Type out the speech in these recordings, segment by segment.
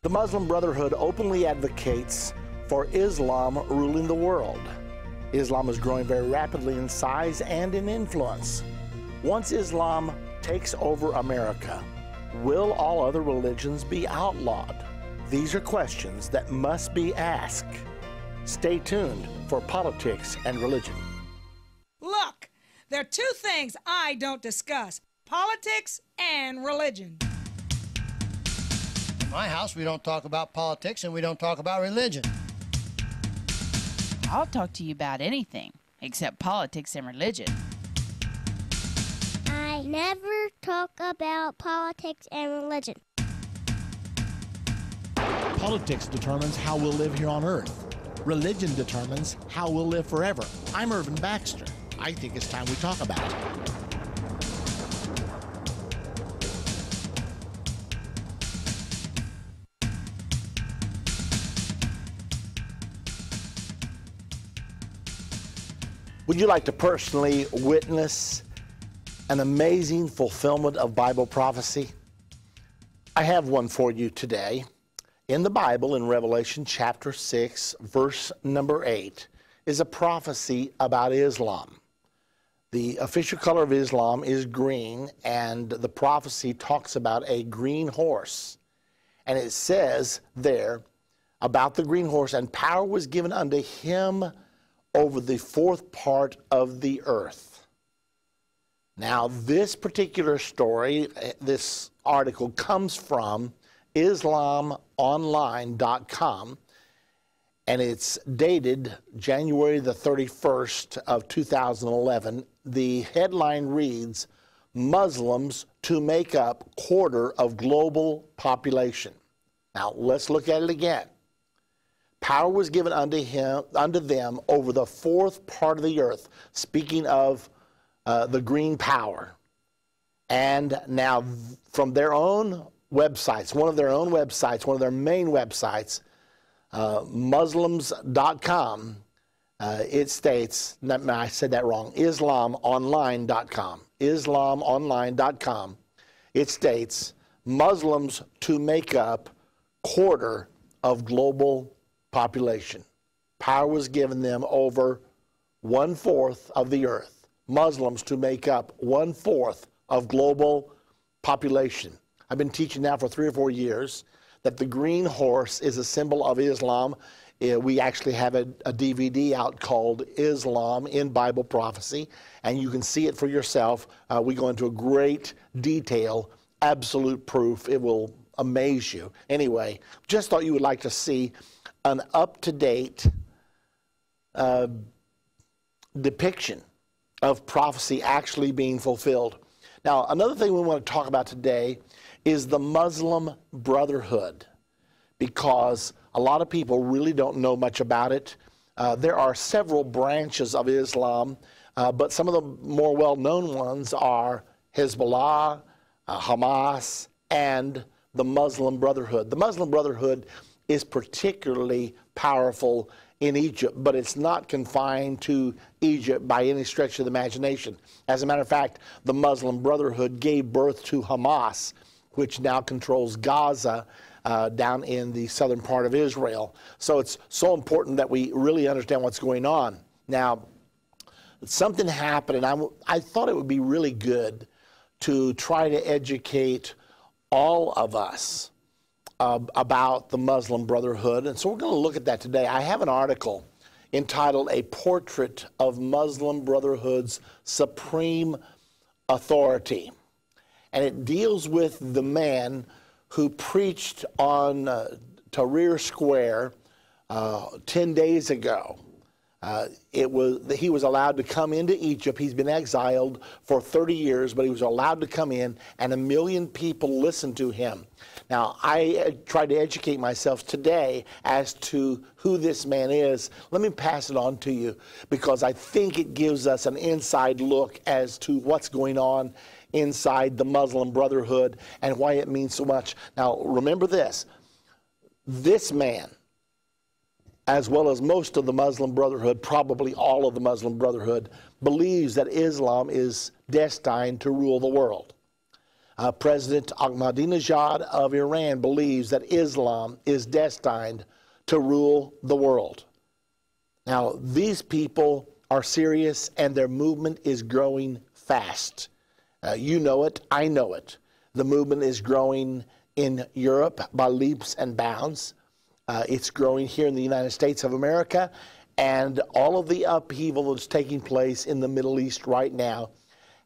The Muslim Brotherhood openly advocates for Islam ruling the world. Islam is growing very rapidly in size and in influence. Once Islam takes over America, will all other religions be outlawed? These are questions that must be asked. Stay tuned for Politics and Religion. Look, there are two things I don't discuss: politics and religion. In my house, we don't talk about politics and we don't talk about religion. I'll talk to you about anything except politics and religion. I never talk about politics and religion. Politics determines how we'll live here on earth. Religion determines how we'll live forever. I'm Irvin Baxter. I think it's time we talk about it. Would you like to personally witness an amazing fulfillment of Bible prophecy? I have one for you today. In the Bible, in Revelation chapter 6, verse number 8, is a prophecy about Islam. The official color of Islam is green, and the prophecy talks about a green horse. And it says there about the green horse, and power was given unto him over the fourth part of the earth. Now, this particular story, this article comes from IslamOnline.com, and it's dated January the 31st of 2011. The headline reads, "Muslims to make up quarter of global population." Now, let's look at it again. Power was given unto them over the fourth part of the earth, speaking of the green power. And now from their own websites, one of their main websites, Muslims.com, it states, I said that wrong, IslamOnline.com, IslamOnline.com, it states, Muslims to make up quarter of global population. Power was given them over 1/4 of the earth. Muslims to make up 1/4 of global population. I've been teaching now for 3 or 4 years that the green horse is a symbol of Islam. We actually have a DVD out called Islam in Bible Prophecy, and you can see it for yourself. We go into a great detail, absolute proof. It will amaze you. Anyway, just thought you would like to see an up-to-date depiction of prophecy actually being fulfilled. Now, another thing we want to talk about today is the Muslim Brotherhood, because a lot of people really don't know much about it. There are several branches of Islam, but some of the more well-known ones are Hezbollah, Hamas, and the Muslim Brotherhood. The Muslim Brotherhood is particularly powerful in Egypt, but it's not confined to Egypt by any stretch of the imagination. As a matter of fact, the Muslim Brotherhood gave birth to Hamas, which now controls Gaza down in the southern part of Israel. So it's so important that we really understand what's going on. Now, something happened, and I thought it would be really good to try to educate all of us about the Muslim Brotherhood, and so we're going to look at that today. I have an article entitled "A Portrait of Muslim Brotherhood's Supreme Authority," and it deals with the man who preached on Tahrir Square 10 days ago. He was allowed to come into Egypt. He's been exiled for 30 years, but he was allowed to come in, and 1 million people listened to him. Now, I tried to educate myself today as to who this man is. Let me pass it on to you, because I think it gives us an inside look as to what's going on inside the Muslim Brotherhood and why it means so much. Now, remember this. This man, as well as most of the Muslim Brotherhood, probably all of the Muslim Brotherhood, believes that Islam is destined to rule the world. President Ahmadinejad of Iran believes that Islam is destined to rule the world. Now, these people are serious, and their movement is growing fast. You know it, I know it. The movement is growing in Europe by leaps and bounds. It's growing here in the United States of America, and all of the upheaval that's taking place in the Middle East right now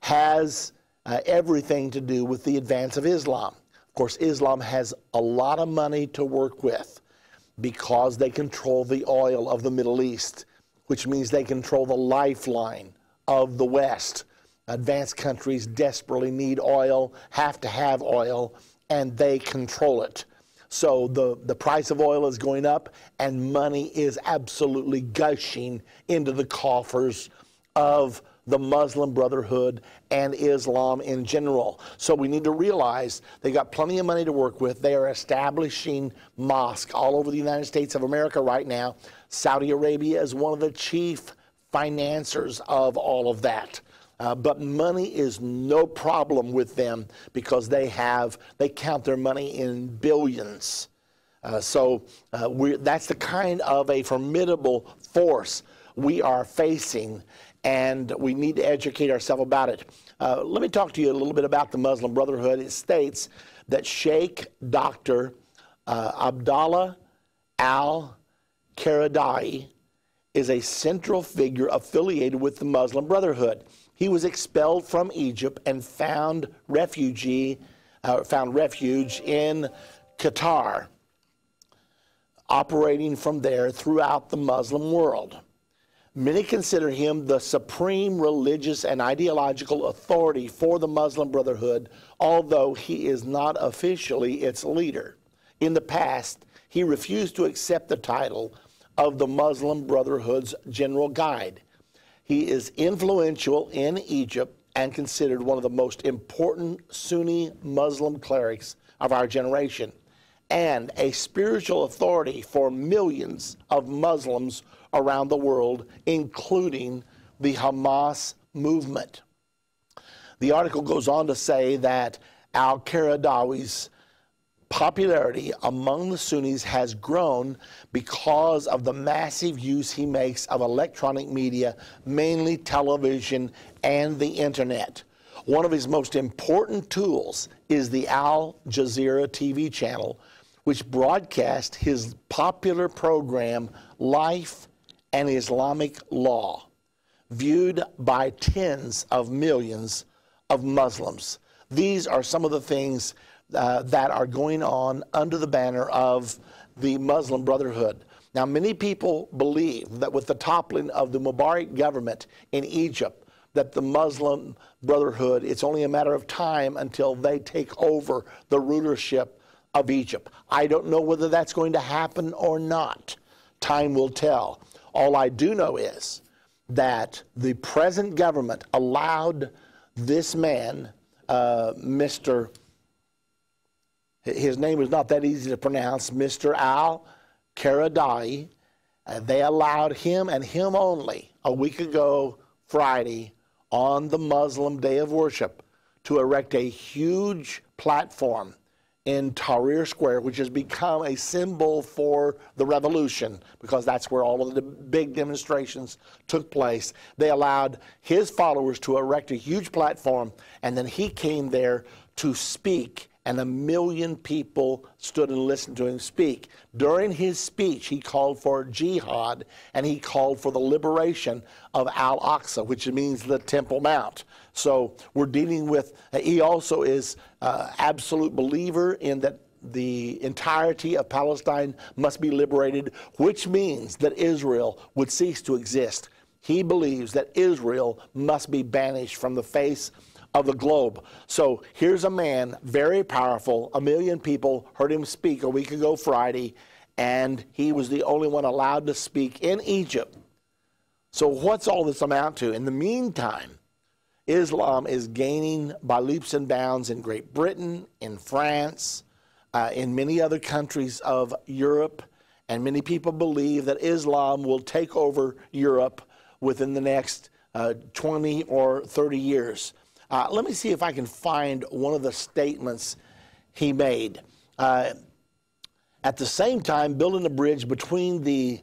has everything to do with the advance of Islam. Of course, Islam has a lot of money to work with because they control the oil of the Middle East, which means they control the lifeline of the West. Advanced countries desperately need oil, have to have oil, and they control it. So the price of oil is going up, and money is absolutely gushing into the coffers of the Muslim Brotherhood and Islam in general. So we need to realize they got plenty of money to work with. They are establishing mosques all over the United States of America right now. Saudi Arabia is one of the chief financiers of all of that. But money is no problem with them because they count their money in billions. That's the kind of a formidable force we are facing, and we need to educate ourselves about it. Let me talk to you a little bit about the Muslim Brotherhood. It states that Sheikh Dr. Abdallah al-Qaradai is a central figure affiliated with the Muslim Brotherhood. He was expelled from Egypt and found refuge in Qatar, operating from there throughout the Muslim world. Many consider him the supreme religious and ideological authority for the Muslim Brotherhood, although he is not officially its leader. In the past, he refused to accept the title of the Muslim Brotherhood's general guide. He is influential in Egypt and considered one of the most important Sunni Muslim clerics of our generation, and a spiritual authority for millions of Muslims around the world, including the Hamas movement. The article goes on to say that al-Qaradai's popularity among the Sunnis has grown because of the massive use he makes of electronic media, mainly television and the internet. One of his most important tools is the Al Jazeera TV channel, which broadcasts his popular program, Life and Islamic Law, viewed by tens of millions of Muslims. These are some of the things that are going on under the banner of the Muslim Brotherhood. Now, many people believe that with the toppling of the Mubarak government in Egypt, that the Muslim Brotherhood, it's only a matter of time until they take over the rulership of Egypt. I don't know whether that's going to happen or not. Time will tell. All I do know is that the present government allowed this man, his name is not that easy to pronounce, Mr. al-Qaradai. They allowed him and him only a week ago, Friday, on the Muslim Day of Worship, to erect a huge platform in Tahrir Square, which has become a symbol for the revolution, because that's where all of the big demonstrations took place. They allowed his followers to erect a huge platform, and then he came there to speak, and 1 million people stood and listened to him speak. During his speech, he called for jihad, and he called for the liberation of Al-Aqsa, which means the Temple Mount. So we're dealing with, he also is absolute believer in that the entirety of Palestine must be liberated, which means that Israel would cease to exist. He believes that Israel must be banished from the face of the globe. So here's a man, very powerful. 1 million people heard him speak a week ago Friday, and he was the only one allowed to speak in Egypt. So what's all this amount to? In the meantime, Islam is gaining by leaps and bounds in Great Britain, in France, in many other countries of Europe, and many people believe that Islam will take over Europe within the next 20 or 30 years. Let me see if I can find one of the statements he made. At the same time, building a bridge between the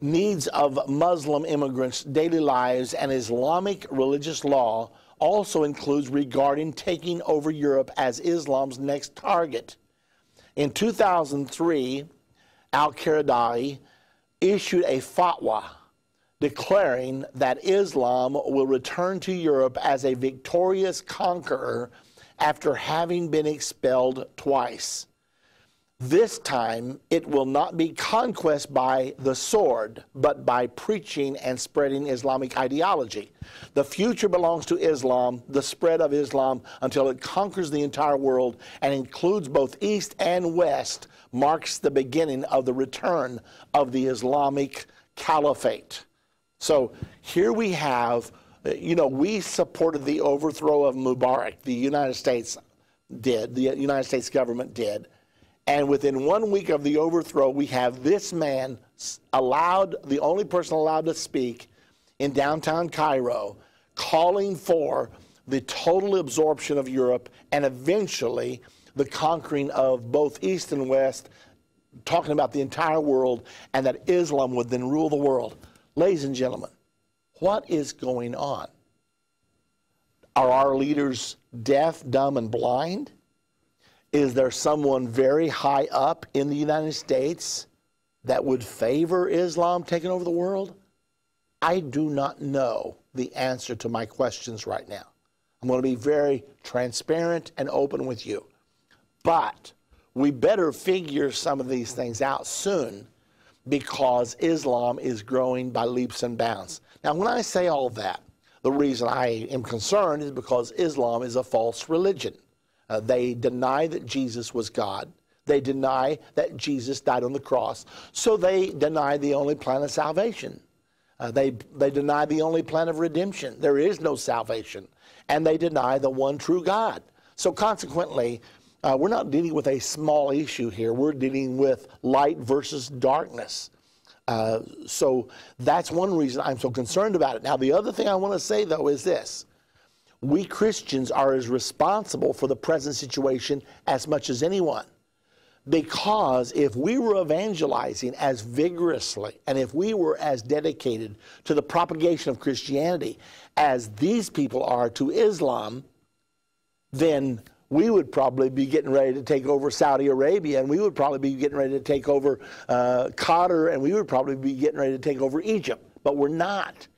needs of Muslim immigrants' daily lives and Islamic religious law also includes regarding taking over Europe as Islam's next target. In 2003, Al-Qaeda issued a fatwa declaring that Islam will return to Europe as a victorious conqueror after having been expelled twice. This time, it will not be conquest by the sword, but by preaching and spreading Islamic ideology. The future belongs to Islam, the spread of Islam until it conquers the entire world and includes both East and West, marks the beginning of the return of the Islamic Caliphate. So here we have, we supported the overthrow of Mubarak. The United States did, the United States government did. And within 1 week of the overthrow, we have this man the only person allowed to speak in downtown Cairo, calling for the total absorption of Europe and eventually the conquering of both East and West, talking about the entire world, and that Islam would then rule the world. Ladies and gentlemen, what is going on? Are our leaders deaf, dumb, and blind? Is there someone very high up in the United States that would favor Islam taking over the world? I do not know the answer to my questions right now. I'm going to be very transparent and open with you. But we better figure some of these things out soon because Islam is growing by leaps and bounds. Now, when I say all that, the reason I am concerned is because Islam is a false religion. They deny that Jesus was God. They deny that Jesus died on the cross. So they deny the only plan of salvation. They deny the only plan of redemption. There is no salvation. And they deny the one true God. So consequently, we're not dealing with a small issue here. We're dealing with light versus darkness. So that's one reason I'm so concerned about it. Now, the other thing I want to say, though, is this. We Christians are as responsible for the present situation as much as anyone. Because if we were evangelizing as vigorously and if we were as dedicated to the propagation of Christianity as these people are to Islam, then we would probably be getting ready to take over Saudi Arabia, and we would probably be getting ready to take over Qatar, and we would probably be getting ready to take over Egypt. But we're not.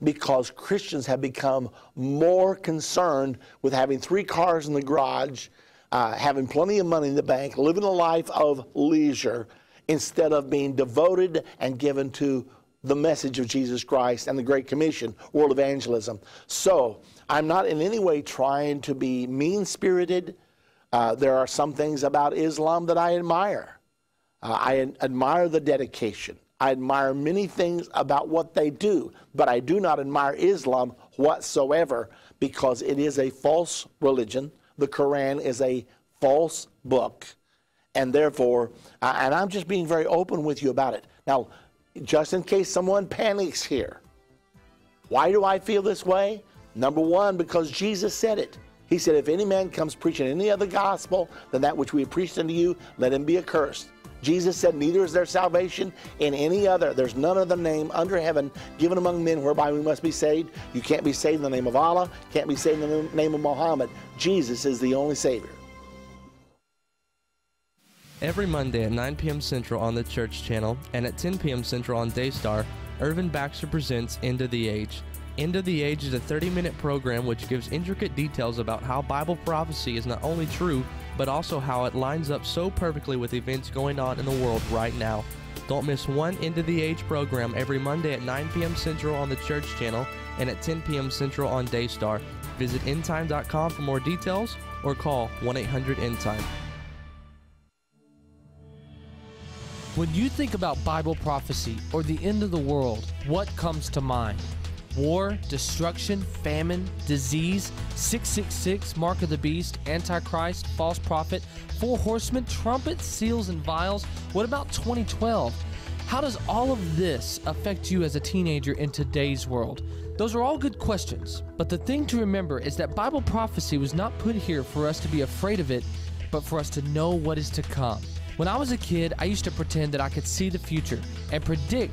Because Christians have become more concerned with having 3 cars in the garage, having plenty of money in the bank, living a life of leisure, instead of being devoted and given to the message of Jesus Christ and the Great Commission, world evangelism. So I'm not in any way trying to be mean-spirited. There are some things about Islam that I admire. I admire the dedication. I admire many things about what they do, but I do not admire Islam whatsoever because it is a false religion. The Quran is a false book, and therefore, and I'm just being very open with you about it. Now, just in case someone panics here, why do I feel this way? Number one, because Jesus said it. He said, if any man comes preaching any other gospel than that which we have preached unto you, let him be accursed. Jesus said, neither is there salvation in any other. There's none other name under heaven given among men whereby we must be saved. You can't be saved in the name of Allah. Can't be saved in the name of Muhammad. Jesus is the only Savior. Every Monday at 9 p.m. Central on the Church Channel and at 10 p.m. Central on Daystar, Irvin Baxter presents End of the Age. End of the Age is a 30-minute program which gives intricate details about how Bible prophecy is not only true, but also how it lines up so perfectly with events going on in the world right now. Don't miss one End of the Age program every Monday at 9 p.m. Central on the Church Channel and at 10 p.m. Central on Daystar. Visit endtime.com for more details or call 1-800-ENDTIME. When you think about Bible prophecy or the end of the world, what comes to mind? War, destruction, famine, disease, 666, mark of the beast, antichrist, false prophet, 4 horsemen, trumpets, seals, and vials. What about 2012? How does all of this affect you as a teenager in today's world? Those are all good questions, but the thing to remember is that Bible prophecy was not put here for us to be afraid of it, but for us to know what is to come. When I was a kid, I used to pretend that I could see the future and predict